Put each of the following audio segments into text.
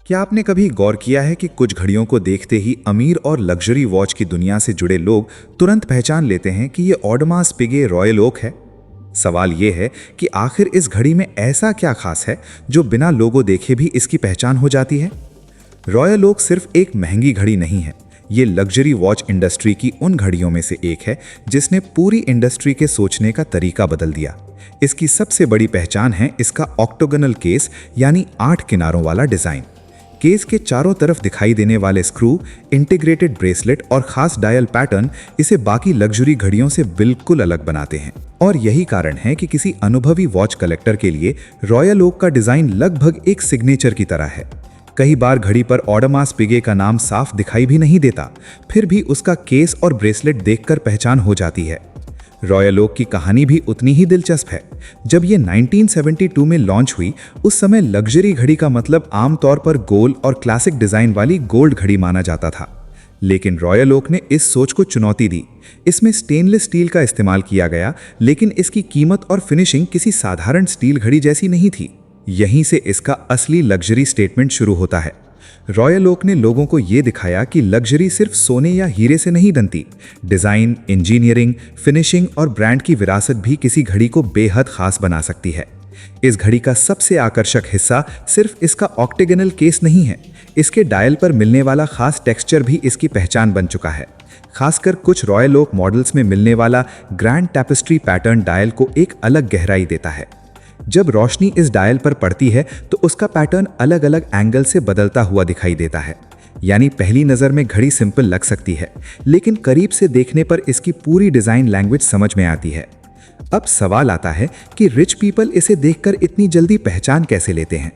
क्या आपने कभी गौर किया है कि कुछ घड़ियों को देखते ही अमीर और लग्जरी वॉच की दुनिया से जुड़े लोग तुरंत पहचान लेते हैं कि ये ऑडमास पिगे रॉयल ओक है। सवाल ये है कि आखिर इस घड़ी में ऐसा क्या खास है जो बिना लोगो देखे भी इसकी पहचान हो जाती है। रॉयल ओक सिर्फ एक महंगी घड़ी नहीं है, ये लग्जरी वॉच इंडस्ट्री की उन घड़ियों में से एक है जिसने पूरी इंडस्ट्री के सोचने का तरीका बदल दिया। इसकी सबसे बड़ी पहचान है इसका ऑक्टोगोनल केस यानी 8 किनारों वाला डिजाइन। केस के चारों तरफ दिखाई देने वाले स्क्रू, इंटीग्रेटेड ब्रेसलेट और खास डायल पैटर्न इसे बाकी लग्जरी घड़ियों से बिल्कुल अलग बनाते हैं। और यही कारण है कि किसी अनुभवी वॉच कलेक्टर के लिए रॉयल ओक का डिजाइन लगभग एक सिग्नेचर की तरह है। कई बार घड़ी पर ऑडमास पिगे का नाम साफ दिखाई भी नहीं देता, फिर भी उसका केस और ब्रेसलेट देखकर पहचान हो जाती है। रॉयल ओक की कहानी भी उतनी ही दिलचस्प है। जब ये 1972 में लॉन्च हुई, उस समय लग्जरी घड़ी का मतलब आमतौर पर गोल और क्लासिक डिजाइन वाली गोल्ड घड़ी माना जाता था। लेकिन रॉयल ओक ने इस सोच को चुनौती दी। इसमें स्टेनलेस स्टील का इस्तेमाल किया गया, लेकिन इसकी कीमत और फिनिशिंग किसी साधारण स्टील घड़ी जैसी नहीं थी। यहीं से इसका असली लग्जरी स्टेटमेंट शुरू होता है। रॉयल ओक ने लोगों को ये दिखाया कि लग्जरी सिर्फ सोने या हीरे से नहीं बनती। डिजाइन, इंजीनियरिंग, फिनिशिंग और ब्रांड की विरासत भी किसी घड़ी को बेहद खास बना सकती है। इस घड़ी का सबसे आकर्षक हिस्सा सिर्फ इसका ऑक्टेगोनल केस नहीं है, इसके डायल पर मिलने वाला खास टेक्सचर भी इसकी पहचान बन चुका है। खासकर कुछ रॉयल ओक मॉडल्स में मिलने वाला ग्रैंड टैपेस्ट्री पैटर्न डायल को एक अलग गहराई देता है। जब रोशनी इस डायल पर पड़ती है तो उसका पैटर्न अलग अलग एंगल से बदलता हुआ दिखाई देता है। यानी पहली नज़र में घड़ी सिंपल लग सकती है, लेकिन करीब से देखने पर इसकी पूरी डिज़ाइन लैंग्वेज समझ में आती है। अब सवाल आता है कि रिच पीपल इसे देखकर इतनी जल्दी पहचान कैसे लेते हैं,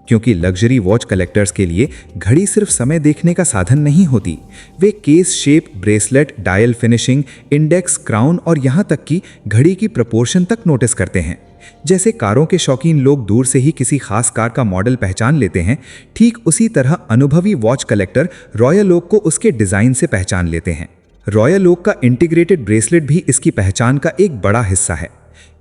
क्योंकि लग्जरी वॉच कलेक्टर्स के लिए घड़ी सिर्फ समय देखने का साधन नहीं होती। वे case shape, bracelet, dial finishing, index, crown और यहाँ तक कि घड़ी की प्रपोर्शन तक नोटिस करते हैं। जैसे कारों के शौकीन लोग दूर से ही किसी खास कार का मॉडल पहचान लेते हैं, ठीक उसी तरह अनुभवी वॉच कलेक्टर रॉयल ओक को उसके डिजाइन से पहचान लेते हैं। रॉयल ओक का इंटीग्रेटेड ब्रेसलेट भी इसकी पहचान का एक बड़ा हिस्सा है।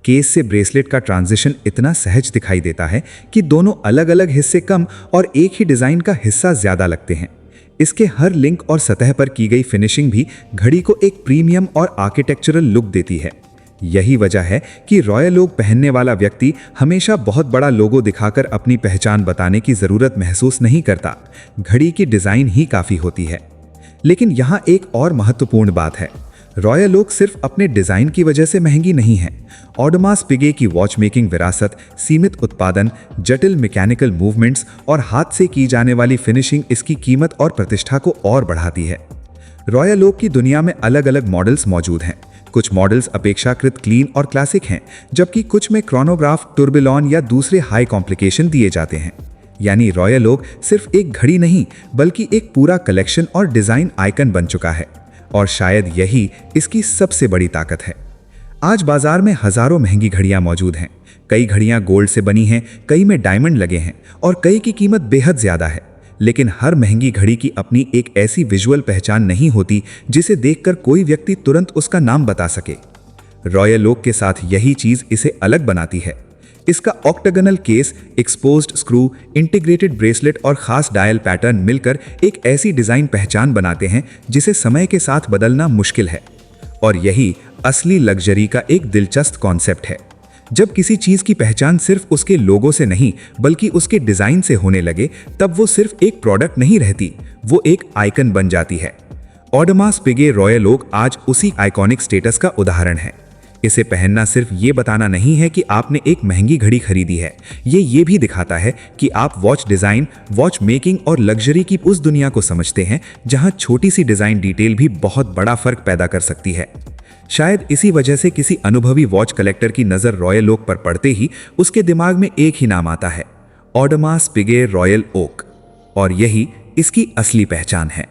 केस से ब्रेसलेट का ट्रांजिशन इतना सहज दिखाई देता है कि दोनों अलग अलग हिस्से कम और एक ही डिजाइन का हिस्सा ज्यादा लगते हैं। इसके हर लिंक और सतह पर की गई फिनिशिंग भी घड़ी को एक प्रीमियम और आर्किटेक्चरल लुक देती है। यही वजह है कि रॉयल ओक पहनने वाला व्यक्ति हमेशा बहुत बड़ा लोगो दिखाकर अपनी पहचान बताने की जरूरत महसूस नहीं करता। घड़ी की डिजाइन ही काफी होती है। लेकिन यहाँ एक और महत्वपूर्ण बात है, रॉयल ओक सिर्फ अपने डिजाइन की वजह से महंगी नहीं है। ऑडमास पिगे की वॉच मेकिंग विरासत, सीमित उत्पादन, जटिल मैकेनिकल मूवमेंट्स और हाथ से की जाने वाली फिनिशिंग इसकी कीमत और प्रतिष्ठा को और बढ़ाती है। रॉयल ओक की दुनिया में अलग अलग मॉडल्स मौजूद हैं। कुछ मॉडल्स अपेक्षाकृत क्लीन और क्लासिक हैं, जबकि कुछ में क्रोनोग्राफ, टुर्बिलॉन या दूसरे हाई कॉम्प्लिकेशन दिए जाते हैं। यानी रॉयल ओक सिर्फ एक घड़ी नहीं, बल्कि एक पूरा कलेक्शन और डिजाइन आइकन बन चुका है। और शायद यही इसकी सबसे बड़ी ताकत है। आज बाजार में हजारों महंगी घड़ियां मौजूद हैं। कई घड़ियां गोल्ड से बनी हैं, कई में डायमंड लगे हैं और कई की कीमत बेहद ज्यादा है। लेकिन हर महंगी घड़ी की अपनी एक ऐसी विजुअल पहचान नहीं होती जिसे देखकर कोई व्यक्ति तुरंत उसका नाम बता सके। रॉयल ओक के साथ यही चीज इसे अलग बनाती है। इसका octagonal case, exposed screw, integrated bracelet और खास डायल पैटर्न मिलकर एक ऐसी डिजाइन पहचान बनाते हैं जिसे समय के साथ बदलना मुश्किल है। और यही असली लग्जरी का एक दिलचस्प कॉन्सेप्ट है। जब किसी चीज की पहचान सिर्फ उसके लोगो से नहीं बल्कि उसके डिजाइन से होने लगे, तब वो सिर्फ एक प्रोडक्ट नहीं रहती, वो एक आइकन बन जाती है। ऑडमास पिगे रॉयल ओक आज उसी आइकॉनिक स्टेटस का उदाहरण है। इसे पहनना सिर्फ ये बताना नहीं है कि आपने एक महंगी घड़ी खरीदी है, ये भी दिखाता है कि आप वॉच डिजाइन, वॉच मेकिंग और लग्जरी की उस दुनिया को समझते हैं जहां छोटी सी डिजाइन डिटेल भी बहुत बड़ा फर्क पैदा कर सकती है। शायद इसी वजह से किसी अनुभवी वॉच कलेक्टर की नज़र रॉयल ओक पर पड़ते ही उसके दिमाग में एक ही नाम आता है, ऑडमास पिगे रॉयल ओक। और यही इसकी असली पहचान है।